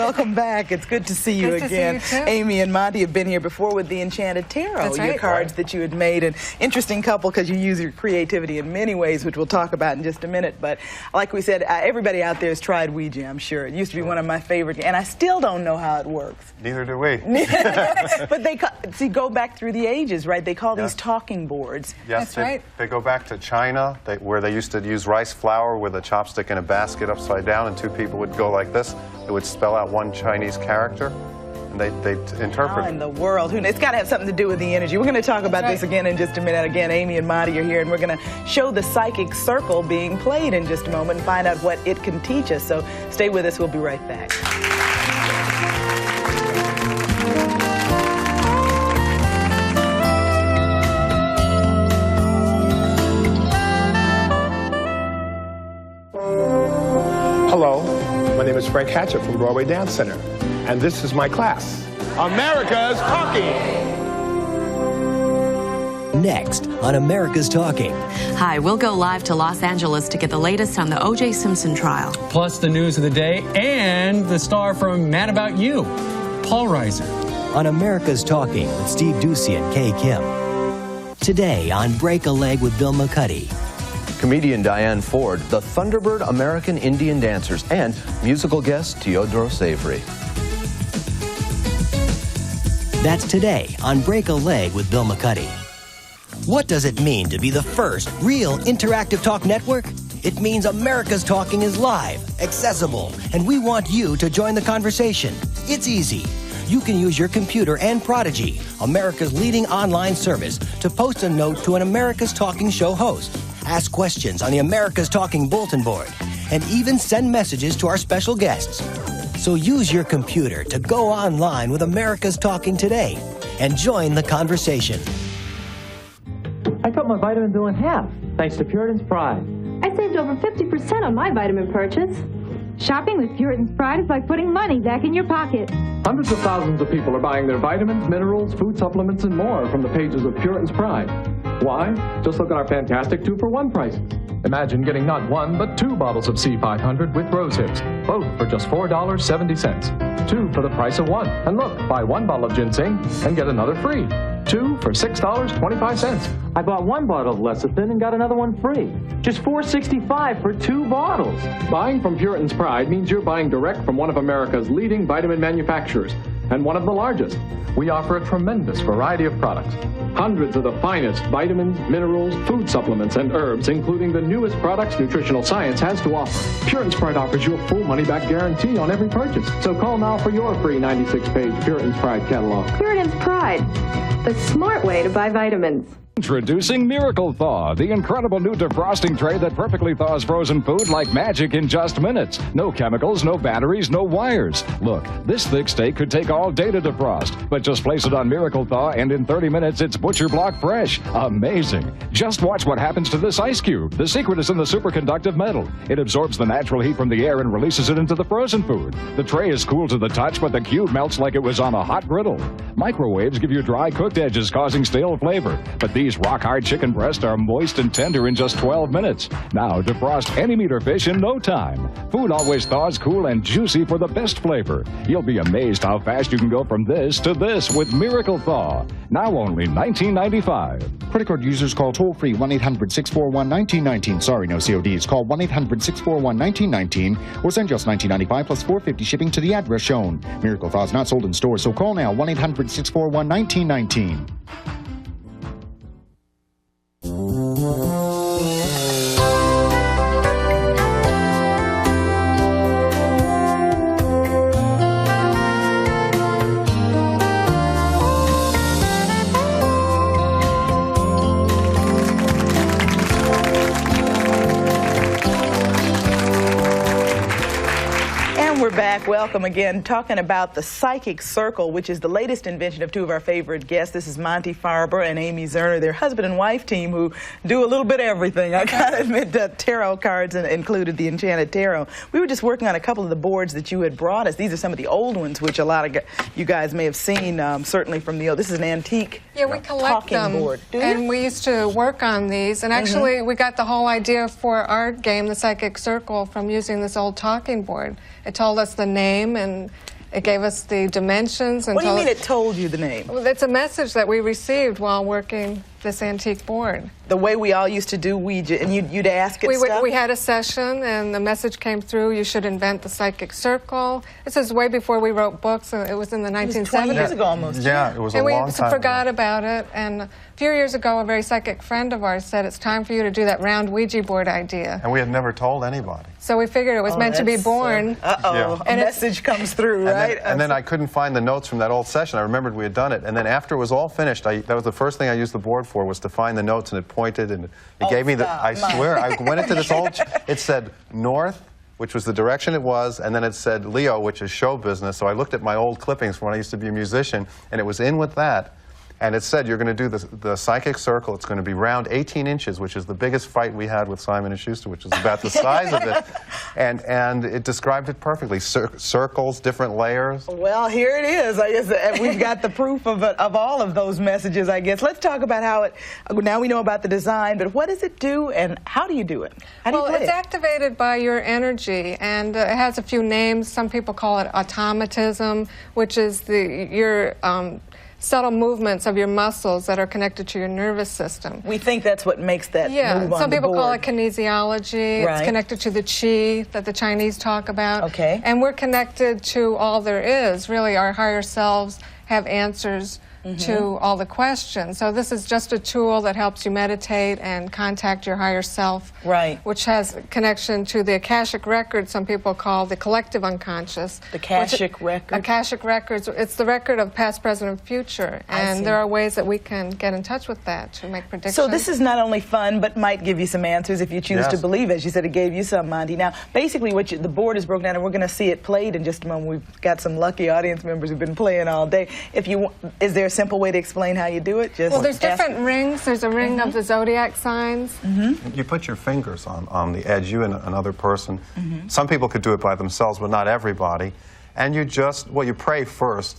Welcome back. It's good to see you Good again. To see you too. Amy and Monty have been here before with the Enchanted Tarot, That's your right. cards that you had made. An interesting couple because you use your creativity in many ways, which we'll talk about in just a minute. But like we said, everybody out there has tried Ouija, I'm sure. It used to be one of my favorite, and I still don't know how it works. Neither do we. But they go back through the ages, right? They call these talking boards. Yes, That's right. They go back to China, where they used to use rice flour with a chopstick in a basket upside down, and two people would go like this. It would spell out one Chinese character, and they interpret. How in the world? It's got to have something to do with the energy. We're going to talk about this again in just a minute. Again, Amy and Monty are here, and we're going to show the psychic circle being played in just a moment and find out what it can teach us. So stay with us. We'll be right back. Hello, my name is Frank Hatchett from Broadway Dance Center, and this is my class, America's Talking. Next on America's Talking. Hi, we'll go live to Los Angeles to get the latest on the O.J. Simpson trial. Plus the news of the day and the star from Mad About You, Paul Reiser. On America's Talking with Steve Ducey and Kay Kim. Today on Break a Leg with Bill McCuddy. Comedian Diane Ford, the Thunderbird American Indian Dancers, and musical guest Teodoro Savory. That's today on Break a Leg with Bill McCuddy. What does it mean to be the first real interactive talk network? It means America's Talking is live, accessible, and we want you to join the conversation. It's easy. You can use your computer and Prodigy, America's leading online service, to post a note to an America's Talking show host, ask questions on the America's Talking bulletin board, and even send messages to our special guests. So use your computer to go online with America's Talking today and join the conversation. I cut my vitamin bill in half, thanks to Puritan's Pride. I saved over 50% on my vitamin purchase. Shopping with Puritan's Pride is like putting money back in your pocket. Hundreds of thousands of people are buying their vitamins, minerals, food supplements, and more from the pages of Puritan's Pride. Why? Just look at our fantastic 2-for-1 prices. Imagine getting not one, but 2 bottles of C500 with rose hips, both for just $4.70. 2 for the price of 1. And look, buy 1 bottle of ginseng and get another free. 2 for $6.25. I bought 1 bottle of lecithin and got another one free. Just $4.65 for 2 bottles. Buying from Puritan's Pride means you're buying direct from one of America's leading vitamin manufacturers, and one of the largest. We offer a tremendous variety of products. Hundreds of the finest vitamins, minerals, food supplements, and herbs, including the newest products nutritional science has to offer. Puritan's Pride offers you a full money-back guarantee on every purchase. So call now for your free 96-page Puritan's Pride catalog. Puritan's Pride, the smart way to buy vitamins. Introducing Miracle Thaw, the incredible new defrosting tray that perfectly thaws frozen food like magic in just minutes. No chemicals, no batteries, no wires. Look, this thick steak could take all day to defrost, but just place it on Miracle Thaw and in 30 minutes it's butcher block fresh. Amazing. Just watch what happens to this ice cube. The secret is in the superconductive metal. It absorbs the natural heat from the air and releases it into the frozen food. The tray is cool to the touch, but the cube melts like it was on a hot griddle. Microwaves give you dry cooked edges causing stale flavor, but these rock-hard chicken breasts are moist and tender in just 12 minutes. Now defrost any meat or fish in no time. Food always thaws cool and juicy for the best flavor. You'll be amazed how fast you can go from this to this with Miracle Thaw. Now only $19.95. Credit card users call toll-free 1-800-641-1919. Sorry, no CODs. Call 1-800-641-1919 or send just $19.95 plus $4.50 shipping to the address shown. Miracle Thaw is not sold in stores, so call now 1-800-641-1919. We're back. Welcome again. Talking about the psychic circle, which is the latest invention of 2 of our favorite guests. This is Monty Farber and Amy Zerner, their husband and wife team, who do a little bit of everything. I gotta admit, tarot cards included the Enchanted Tarot. We were just working on a couple of the boards that you had brought us. These are some of the old ones, which a lot of you guys may have seen, certainly from the old. This is an antique Yeah, we collect them, board. and we used to work on these. And actually, we got the whole idea for our game, the Psychic Circle, from using this old talking board. It told us the name and It gave us the dimensions. And What do you mean it told you the name? Well, it's a message that we received while working this antique board. The way we all used to do Ouija, and you'd ask it stuff? We had a session, and the message came through, you should invent the psychic circle. This is way before we wrote books. It was in the 1970s. It was 20 years ago almost. Yeah, it was a long time And we forgot about it, and a few years ago, a very psychic friend of ours said, it's time for you to do that round Ouija board idea. And we had never told anybody. So we figured it was meant to be born. Uh-oh, Yeah. a message comes through, right? And then I couldn't find the notes from that old session. I remembered we had done it. And then after it was all finished, that was the first thing I used the board for, was to find the notes, and it pointed, and it gave me the, I swear, I went into this old, it said north, which was the direction it was, and then it said Leo, which is show business. So I looked at my old clippings from when I used to be a musician, and it was in with that. And it said, you're going to do the psychic circle. It's going to be round 18 inches, which is the biggest fight we had with Simon & Schuster, which is about the size of it. And it described it perfectly. Circles, different layers. Well, here it is. I guess we've got the proof of all of those messages, I guess. Let's talk about how it, now we know about the design, but what does it do, and how do you do it? How do you play it's activated by your energy, and it has a few names. Some people call it automatism, which is your subtle movements of your muscles that are connected to your nervous system. We think that's what makes that move on the board. Some people call it kinesiology. Right. It's connected to the qi that the Chinese talk about. Okay. And we're connected to all there is. Really, our higher selves have answers to all the questions. So this is just a tool that helps you meditate and contact your higher self, which has connection to the Akashic record, some people call the collective unconscious. The Akashic record? Akashic records, it's the record of past, present, and future. And there are ways that we can get in touch with that to make predictions. So this is not only fun, but might give you some answers if you choose to believe. As you said, it gave you some, Monty. Now, basically, the board is broken down, and we're going to see it played in just a moment. We've got some lucky audience members who've been playing all day. Is there a simple way to explain how you do it? Well, there's different rings. There's a ring of the zodiac signs. You put your fingers on the edge, you and another person. Some people could do it by themselves, but not everybody. And you you pray first.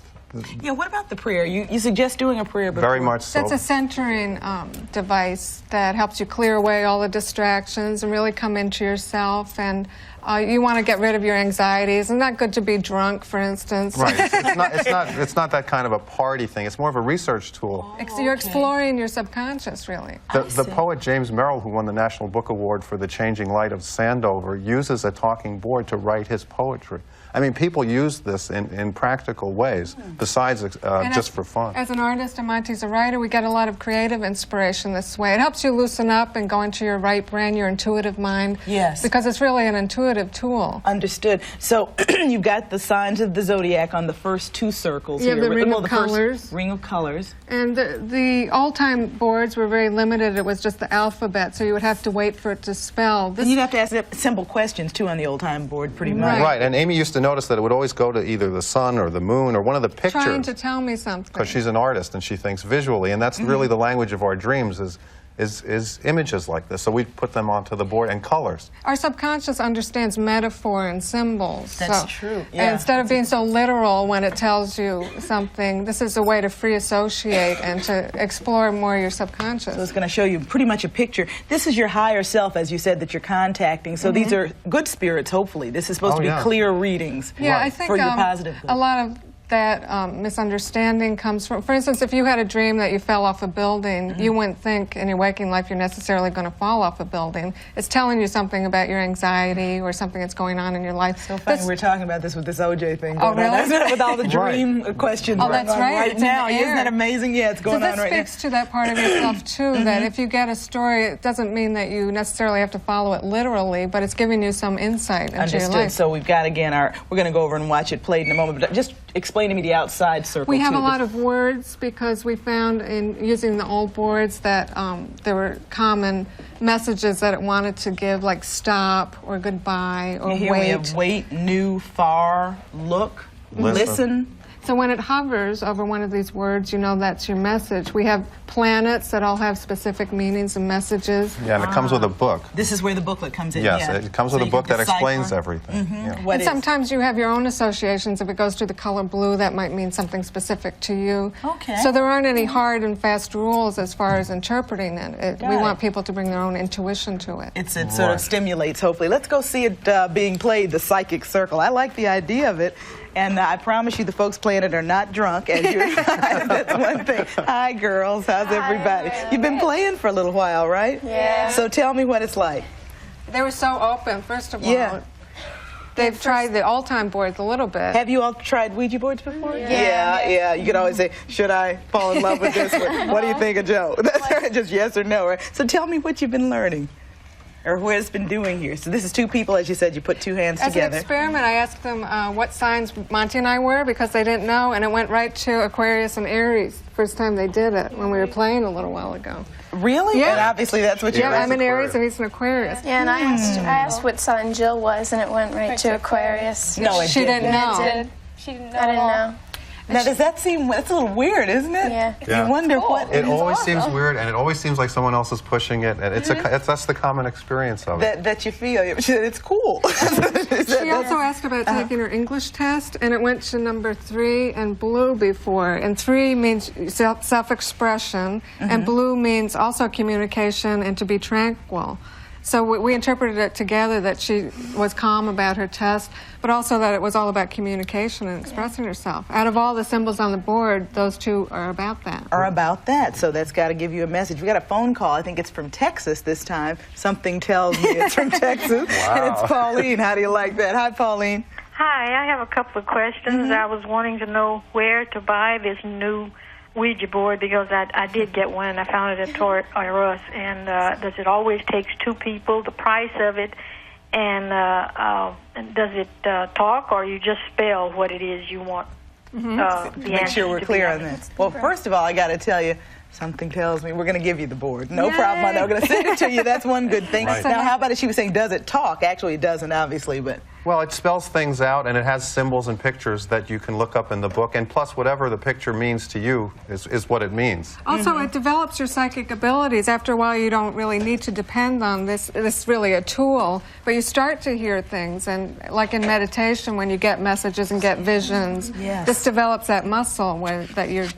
Yeah, what about the prayer? You suggest doing a prayer before? Very much so. That's a centering device that helps you clear away all the distractions and really come into yourself. And you want to get rid of your anxieties. It's not good to be drunk, for instance. Right. It's not that kind of a party thing. It's more of a research tool. You're exploring your subconscious, really. The poet James Merrill, who won the National Book Award for The Changing Light of Sandover, uses a talking board to write his poetry. I mean, people use this in practical ways, besides just for fun. As an artist, and Monty's a writer, we get a lot of creative inspiration this way. It helps you loosen up and go into your right brain, your intuitive mind. Yes. Because it's really an intuitive tool. Understood. So you've got the signs of the zodiac on the first two circles. You have here. the ring of colors. Ring of colors. And the old-time boards were very limited. It was just the alphabet, so you would have to wait for it to spell. And you'd have to ask simple questions, too, on the old-time board, pretty much. Right, and Amy used to notice that it would always go to either the sun or the moon or one of the pictures. Trying to tell me something. Because she's an artist and she thinks visually, and that's really the language of our dreams is images like this. So we put them onto the board and colors. Our subconscious understands metaphor and symbols. That's true. Yeah. And instead of being so literal when it tells you something, this is a way to free associate and to explore more your subconscious. So it's going to show you pretty much a picture. This is your higher self, as you said, that you're contacting. So these are good spirits, hopefully. This is supposed to be clear readings for your positive goals. A lot of that misunderstanding comes from, for instance, if you had a dream that you fell off a building, you wouldn't think in your waking life you're necessarily going to fall off a building. It's telling you something about your anxiety or something that's going on in your life. So funny, we're talking about this with this OJ thing going on. With all the dream questions that's right now. Isn't that amazing? Yeah, it's going on right now. This speaks to that part of yourself, too, that if you get a story, it doesn't mean that you necessarily have to follow it literally, but it's giving you some insight into your life. So we've got, again, we're going to go over and watch it played in a moment, but just explain to me the outside circle. We have a lot of words because we found in using the old boards that there were common messages that it wanted to give, like stop or goodbye or here wait. We have wait, new, far, look, listen. So when it hovers over one of these words, you know that's your message. We have planets that all have specific meanings and messages. Yeah, and it comes with a book. This is where the booklet comes in. Yes, it comes with a book that explains everything. And sometimes you have your own associations. If it goes to the color blue, that might mean something specific to you. Okay. So there aren't any hard and fast rules as far as interpreting it. We want people to bring their own intuition to it. It sort of stimulates, hopefully. Let's go see it being played, the psychic circle. I like the idea of it. And I promise you the folks playing it are not drunk as you're driving. That's one thing. Hi, girls. How's everybody? You've been playing for a little while, right? Yeah. So tell me what it's like. They were so open, first of all. Yeah. They've tried the all-time boards a little bit. Have you all tried Ouija boards before? Yeah. You could always say, should I fall in love with this one? What do you think of Joe? That's right, just yes or no, right? So tell me what you've been learning or what it's been doing here. So this is two people, as you said, you put two hands As together. an experiment, I asked them what signs Monty and I were because they didn't know, and it went right to Aquarius and Aries. First time they did it when we were playing a little while ago. Really? Yeah. And obviously that's what Yeah, you're I'm an Aries and he's an Aquarius. Yeah, and I asked what sign Jill was, and it went right to Aquarius. No, it She didn't know. She didn't know. I didn't know. Now, does that seem, that's a little weird, isn't it? Yeah. Yeah. You wonder what. It always seems weird, and it always seems like someone else is pushing it, and that's the common experience of it. That you feel. It's cool. She also asked about taking her English test, and it went to number 3 and blue before. And 3 means self-expression, and blue means also communication and to be tranquil. So we interpreted it together that she was calm about her test, but also that it was all about communication and expressing herself. Out of all the symbols on the board, those two are about that. So that's got to give you a message. We got a phone call. I think it's from Texas this time. Something tells me it's from Texas. Wow. And it's Pauline. How do you like that? Hi, Pauline. Hi, I have a couple of questions. I was wanting to know where to buy this new Ouija board because I did get one and I found it at Toys R Us. And does it always take 2 people? The price of it, and does it talk, or you just spell what it is you want? Make sure we're clear on this. Well, first of all, I got to tell you, something tells me we're going to give you the board. No problem. I'm going to send it to you. That's one good thing. Right. Now, how about it? She was saying, does it talk? Actually, it doesn't, obviously, but. Well, it spells things out, and it has symbols and pictures that you can look up in the book, and plus whatever the picture means to you is what it means. Also, it develops your psychic abilities. After a while, you don't really need to depend on this. This is really a tool, but you start to hear things, and like in meditation, when you get messages and get visions, this develops that muscle that you're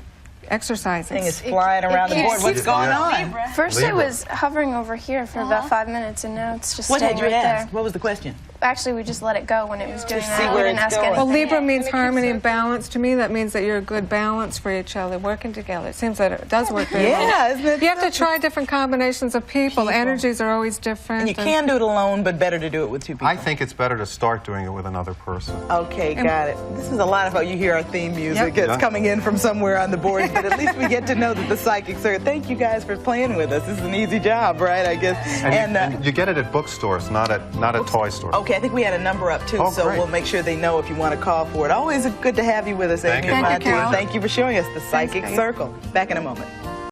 exercising. Thing is flying around the board. What's going on? First it was hovering over here for about 5 minutes, and now it's just What staying had you right there. asked? What was the question? Actually, we just let it go when it was doing that. see We where didn't it's ask going. Well, anything. Libra means harmony and balance. To me, that means that you're a good balance for each other, working together. It seems that it does work very well. Yeah, isn't it? You have to try different combinations of people. The energies are always different. And you can do it alone, but better to do it with 2 people. I think it's better to start doing it with another person. Okay, got it. This is a lot of how you hear our theme music. It's coming in from somewhere on the board, but at least we get to know that the psychics are. Thank you guys for playing with us. This is an easy job, right? I guess. And you get it at bookstores, not at toy stores. Okay, I think we had a number up too, so great. we'll make sure they know if you want to call for it. Always good to have you with us, Amy. Thank you. Thank you, Carol. Thank you for showing us the Psychic Circle. Back in a moment.